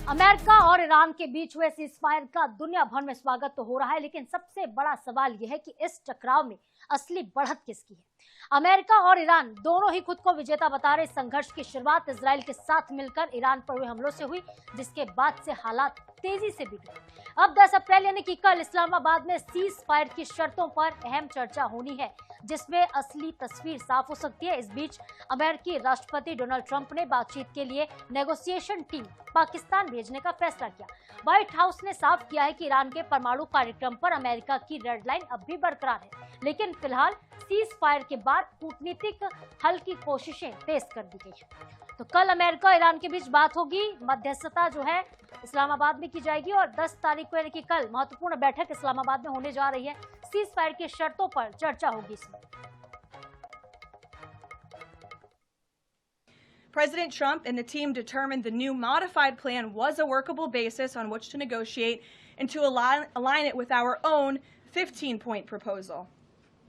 America और Iran के बीच हुए सीजफायर का दुनिया भर में स्वागत तो हो रहा है, लेकिन सबसे बड़ा सवाल यह है कि इस टकराव में असली बढ़त किसकी है। अमेरिका और ईरान दोनों ही खुद को विजेता बता रहे संघर्ष की शुरुआत इजराइल के साथ मिलकर ईरान पर हुए हमलों से हुई, जिसके बाद से हालात तेजी से बिगड़े। अब 10 अप्रैल यानी कि कल इस्लामाबाद में सीज फायर की शर्तों पर अहम चर्चा होनी है, जिसमें असली तस्वीर साफ हो सकती है। इस बीच अमेरिकी राष्ट्रपति डोनाल्ड ट्रंप ने बातचीत के लिए नेगोशिएशन टीम पाकिस्तान भेजने का फैसला किया। व्हाइट हाउस ने साफ किया है कि ईरान के परमाणु कार्यक्रम पर अमेरिका की रेड लाइन अब भी बरकरार है, लेकिन फिलहाल सीज फायर के बाद कूटनीतिक हल की कोशिशें तेज कर दी गई है। तो कल अमेरिका और ईरान के बीच बात होगी, मध्यस्थता जो है इस्लामाबाद में की जाएगी और 10 तारीख को यानी कि कल महत्वपूर्ण बैठक इस्लामाबाद में होने जा रही है। सीज फायर की शर्तों पर चर्चा होगी इसमें। President Trump and the team determined the new modified plan was a workable basis on which to negotiate and to align it with our own 15-point proposal.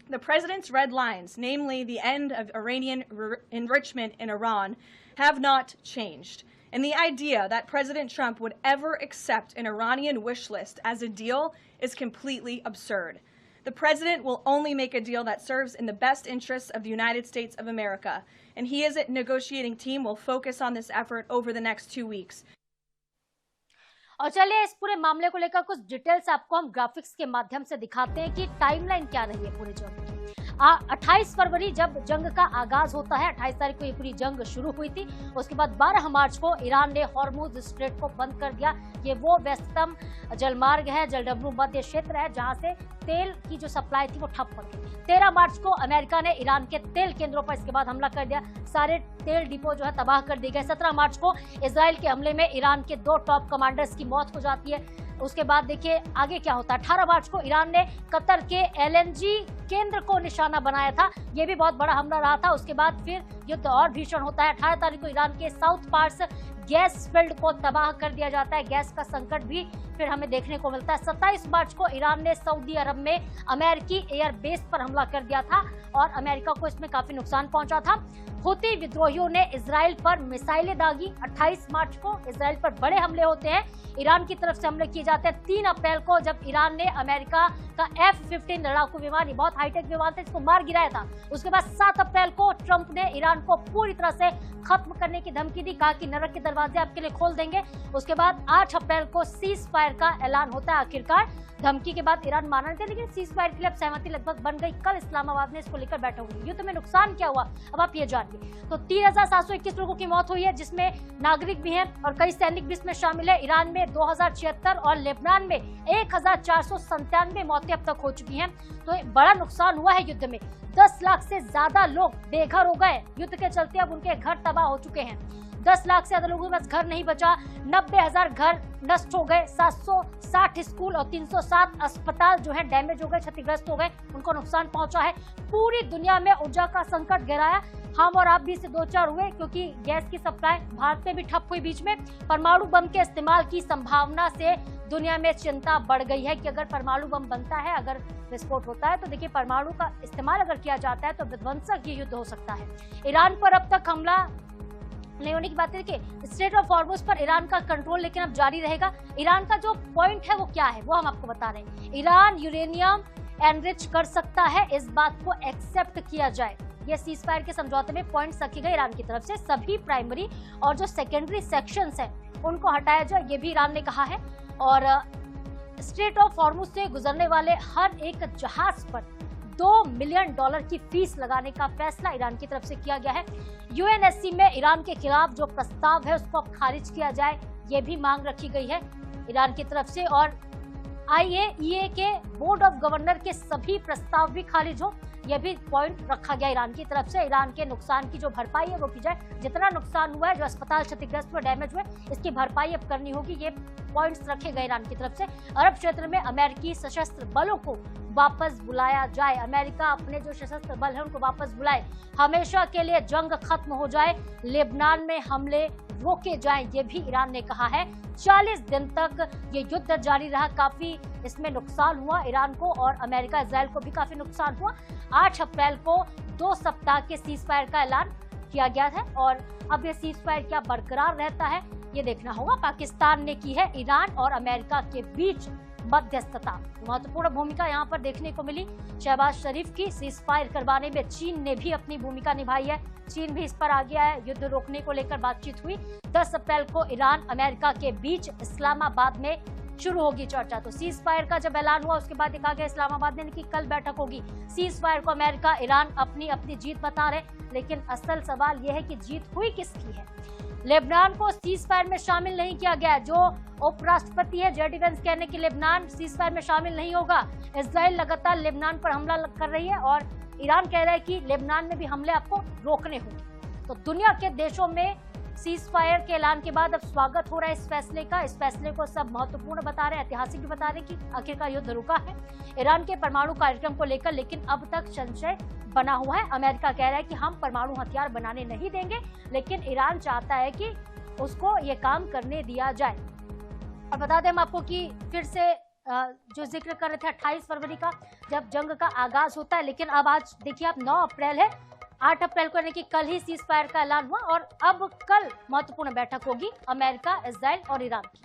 The president's red lines, namely the end of Iranian enrichment in Iran, have not changed. And the idea that President Trump would ever accept an Iranian wish list as a deal is completely absurd. The president will only make a deal that serves in the best interests of the United States of America, and he as a negotiating team will focus on this effort over the next 2 weeks. और चलिए इस पूरे मामले को लेकर कुछ details आपको हम ग्राफिक्स के माध्यम से दिखाते हैं कि टाइमलाइन क्या रही है पूरे जंग की। 28 फरवरी जब जंग का आगाज होता है, 28 तारीख को ये पूरी जंग शुरू हुई थी। उसके बाद 12 मार्च को ईरान ने हॉर्मुज स्ट्रेट को बंद कर दिया। ये वो व्यस्ततम जलमार्ग है, जलडब्लू मध्य क्षेत्र है, जहां से तेल की जो सप्लाई थी वो ठप पड़ गई। 13 मार्च को अमेरिका ने ईरान के तेल केंद्रों पर इसके बाद हमला कर दिया, सारे तेल डिपो जो है तबाह कर दिए गए। 17 मार्च को इजराइल के हमले में ईरान के 2 टॉप कमांडर्स की मौत हो जाती है। उसके बाद देखिए आगे क्या होता है। 18 मार्च को ईरान ने कतर के LNG केंद्र को निशाना बनाया था, ये भी बहुत बड़ा हमला रहा था। उसके बाद फिर युद्ध और भीषण होता है। 18 तारीख को ईरान के साउथ पार्स गैस फील्ड को तबाह कर दिया जाता है, गैस का संकट भी फिर हमें देखने को मिलता है। 27 मार्च को ईरान ने सऊदी अरब में अमेरिकी एयर बेस पर हमला कर दिया था और अमेरिका को इसमें काफी नुकसान पहुंचा था। हुती विद्रोहियों ने इजराइल पर मिसाइलें दागी। 28 मार्च को इजराइल पर बड़े हमले होते हैं, ईरान की तरफ से हमले किए जाते हैं। 3 अप्रैल को जब ईरान ने अमेरिका का F-15 लड़ाकू विमान, बहुत हाईटेक विमान था, इसको मार गिराया था। उसके बाद 7 अप्रैल को ट्रंप ने ईरान को पूरी तरह से खत्म करने की धमकी दी, कहा कि नरक के दरवाजे आपके लिए खोल देंगे। उसके बाद 8 अप्रैल को सीज फायर का ऐलान होता है। आखिरकार धमकी के बाद ईरान माना नहीं था, लेकिन सीज फायर के लिए अब सहमति लगभग बन गई। कल इस्लामाबाद में इसको लेकर बैठक हुई। युद्ध में नुकसान क्या हुआ अब आप ये जानिए। तो 3721 लोगों की मौत हुई है, जिसमें नागरिक भी हैं और कई सैनिक भी इसमें शामिल है। ईरान में 2076 और लेबनान में 1497 मौतें अब तक हो चुकी हैं। तो बड़ा नुकसान हुआ है युद्ध में। 10 लाख से ज्यादा लोग बेघर हो गए युद्ध के चलते, अब उनके घर तबाह हो चुके हैं। 10 लाख से ज्यादा लोगों के पास घर नहीं बचा। 90,000 घर नष्ट हो गए। 760 स्कूल और 307 अस्पताल जो है डैमेज हो गए, क्षतिग्रस्त हो गए, उनको नुकसान पहुंचा है। पूरी दुनिया में ऊर्जा का संकट गहराया। हम और आप भी इससे 2-4 हुए, क्योंकि गैस की सप्लाई भारत में भी ठप हुई बीच में। परमाणु बम के इस्तेमाल की संभावना से दुनिया में चिंता बढ़ गई है कि अगर परमाणु बम बनता है, अगर विस्फोट होता है, तो देखिए परमाणु का इस्तेमाल अगर किया जाता है तो विध्वंसक ये युद्ध हो सकता है। ईरान पर अब तक हमला नहीं होने की बात है। देखिए स्ट्रेट ऑफ हॉर्मुज पर ईरान का कंट्रोल लेकिन अब जारी रहेगा। ईरान का जो पॉइंट है वो क्या है, वो हम आपको बता रहे हैं। ईरान यूरेनियम एनरिच कर सकता है, इस बात को एक्सेप्ट किया जाए। ये सीज फायर के समझौते में पॉइंट्स रखे गए ईरान की तरफ से। सभी प्राइमरी और जो सेकेंडरी सेक्शंस हैं उनको हटाया जाए, ये भी ईरान ने कहा है। और स्ट्रेट ऑफ हॉर्मुज से गुजरने वाले हर एक जहाज पर $2 मिलियन की फीस लगाने का फैसला ईरान की तरफ से किया गया है। UNSC में ईरान के खिलाफ जो प्रस्ताव है उसको अब खारिज किया जाए, ये भी मांग रखी गई है ईरान की तरफ से। और IAEA के बोर्ड ऑफ गवर्नर के सभी प्रस्ताव भी खारिज हो, यह भी पॉइंट रखा गया ईरान की तरफ से। ईरान के नुकसान की जो भरपाई है वो की जाए। जितना नुकसान हुआ है, जो अस्पताल क्षतिग्रस्त हुए, डैमेज हुए, इसकी भरपाई अब करनी होगी। ये पॉइंट्स रखे गए ईरान की तरफ से। अरब क्षेत्र में अमेरिकी सशस्त्र बलों को वापस बुलाया जाए, अमेरिका अपने जो सशस्त्र बल है उनको वापस बुलाए, हमेशा के लिए जंग खत्म हो जाए, लेबनान में हमले रोके जाएं, ये भी ईरान ने कहा है। 40 दिन तक ये युद्ध जारी रहा। काफी इसमें नुकसान हुआ ईरान को और अमेरिका इजराइल को भी काफी नुकसान हुआ। 8 अप्रैल को 2 सप्ताह के सीज फायर का ऐलान किया गया है और अब ये सीज फायर क्या बरकरार रहता है ये देखना होगा। पाकिस्तान ने की है ईरान और अमेरिका के बीच मध्यस्थता। महत्वपूर्ण भूमिका यहाँ पर देखने को मिली शहबाज शरीफ की। सीज फायर करवाने में चीन ने भी अपनी भूमिका निभाई है। चीन भी इस पर आ गया है। युद्ध रोकने को लेकर बातचीत हुई। 10 अप्रैल को ईरान अमेरिका के बीच इस्लामाबाद में शुरू होगी चर्चा। तो सीज फायर का जब ऐलान हुआ उसके बाद देखा गया इस्लामाबाद में कि कल बैठक होगी। सीज फायर को अमेरिका ईरान अपनी अपनी जीत बता रहे, लेकिन असल सवाल यह है कि जीत हुई किसकी है। लेबनान को सीज फायर में शामिल नहीं किया गया। जो उपराष्ट्रपति है जेडी वेंस कहने की लेबनान सीज फायर में शामिल नहीं होगा। इजराइल लगातार लेबनान पर हमला कर रही है और ईरान कह रहा है कि लेबनान में भी हमले आपको रोकने होंगे। तो दुनिया के देशों में सीज फायर के ऐलान के बाद अब स्वागत हो रहा है इस फैसले का। इस फैसले को सब महत्वपूर्ण बता रहे हैं, ऐतिहासिक भी बता रहे हैं कि आखिरकार युद्ध रुका है ईरान के परमाणु कार्यक्रम को लेकर, लेकिन अब तक संशय बना हुआ है। अमेरिका कह रहा है कि हम परमाणु हथियार बनाने नहीं देंगे, लेकिन ईरान चाहता है कि उसको ये काम करने दिया जाए। और बता दें हम आपको कि फिर से जो जिक्र कर रहे थे 28 फरवरी का जब जंग का आगाज होता है, लेकिन अब आज देखिए आप 9 अप्रैल है, 8 अप्रैल को यानी कि कल ही सीज फायर का ऐलान हुआ और अब कल महत्वपूर्ण बैठक होगी अमेरिका, इजराइल और ईरान की।